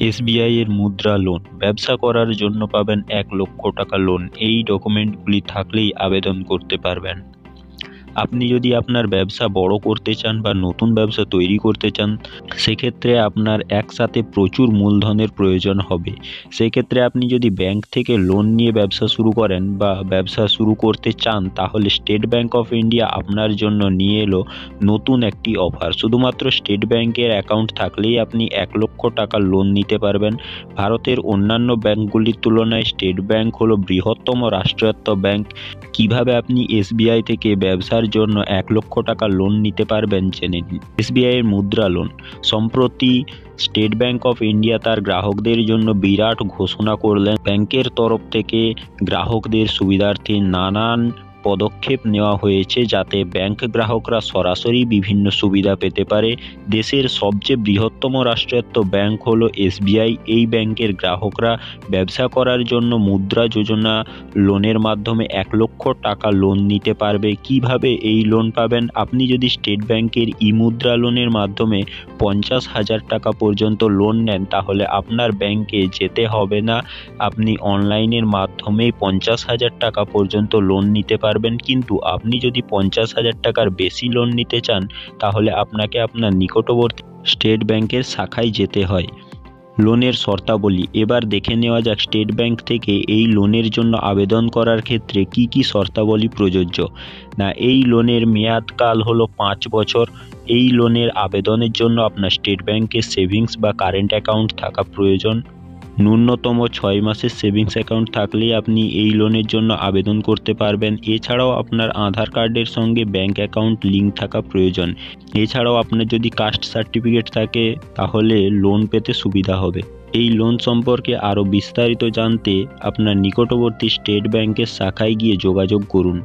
SBI এর মুদ্রা loan. ব্যবসা করার জন্য পাবেন 1,00,000 টাকা লোন। এই ডকুমেন্টগুলি থাকলেই আবেদন করতে পারবেন। আপনি যদি আপনার ব্যবসা বড় করতে চান বা নতুন ব্যবসা তৈরি করতে চান, সেক্ষেত্রে আপনার একসাথে প্রচুর মূলধনের প্রয়োজন হবে। সেক্ষেত্রে আপনি যদি ব্যাংক থেকে লোন নিয়ে ব্যবসা শুরু করেন বা ব্যবসা শুরু করতে চান, তাহলে স্টেট ব্যাংক অফ ইন্ডিয়া আপনার জন্য নিয়ে এলো নতুন একটি অফার। শুধুমাত্র স্টেট ব্যাংকের অ্যাকাউন্ট থাকলেই আপনি 1,00,000 টাকা লোন নিতে পারবেন। ভারতের অন্যান্য ব্যাংকগুলির তুলনায় স্টেট ব্যাংক হলো বৃহত্তম রাষ্ট্রায়ত্ত ব্যাংক। কিভাবে আপনি এসবিআই থেকে ব্যবসার জন্য 1,00,000 টাকা লোন নিতে পারবেন জেনে নিন। এসবিআই এর মুদ্রা লোন। সম্প্রতি স্টেট ব্যাংক অফ ইন্ডিয়া তার গ্রাহকদের জন্য বিরাট ঘোষণা করলেন। ব্যাংকের তরফ থেকে গ্রাহকদের সুবিধার্থে নানান পদক্ষেপ নেওয়া হয়েছে, যাতে ব্যাংক গ্রাহকরা সরাসরি বিভিন্ন সুবিধা পেতে পারে। দেশের সবচেয়ে বৃহত্তম রাষ্ট্রায়ত্ত ব্যাংক হলো এসবিআই। এই ব্যাংকের গ্রাহকরা ব্যবসা করার জন্য মুদ্রা যোজনা লোনের মাধ্যমে 1,00,000 টাকা লোন নিতে পারবে। কিভাবে এই লোন পাবেন? আপনি যদি স্টেট ব্যাংকের মুদ্রা লোনের মাধ্যমে 50,000 টাকা পর্যন্ত লোন নেন, তাহলে আপনার ব্যাংকে যেতে হবে না। আপনি অনলাইনের মাধ্যমেই 50,000 টাকা পর্যন্ত লোন নিতে পারবেন। কিন্তু আপনি যদি 50,000 টাকার বেশি লোন নিতে চান, তাহলে আপনাকে আপনার নিকটবর্তী স্টেট ব্যাংকের শাখায় যেতে হয়। লোনের শর্তাবলী এবার দেখে নেওয়া যাক। স্টেট ব্যাংক থেকে এই লোনের জন্য আবেদন করার ক্ষেত্রে কি কি শর্তাবলী প্রযোজ্য। এই লোনের মেয়াদকাল হলো 5 বছর। এই লোনের আবেদনের জন্য আপনার স্টেট ব্যাংকে সেভিংস বা কারেন্ট অ্যাকাউন্ট থাকা প্রয়োজন। ন্যূনতম 6 মাসের সেভিংস অ্যাকাউন্ট থাকলেই আপনি এই লোনের জন্য আবেদন করতে পারবেন। এছাড়াও আপনার আধার কার্ডের সঙ্গে ব্যাংক অ্যাকাউন্ট লিঙ্ক থাকা প্রয়োজন। এছাড়াও আপনার যদি কাস্ট সার্টিফিকেট থাকে, তাহলে লোন পেতে সুবিধা হবে। এই লোন সম্পর্কে আরও বিস্তারিত জানতে আপনার নিকটবর্তী স্টেট ব্যাংকের শাখায় গিয়ে যোগাযোগ করুন।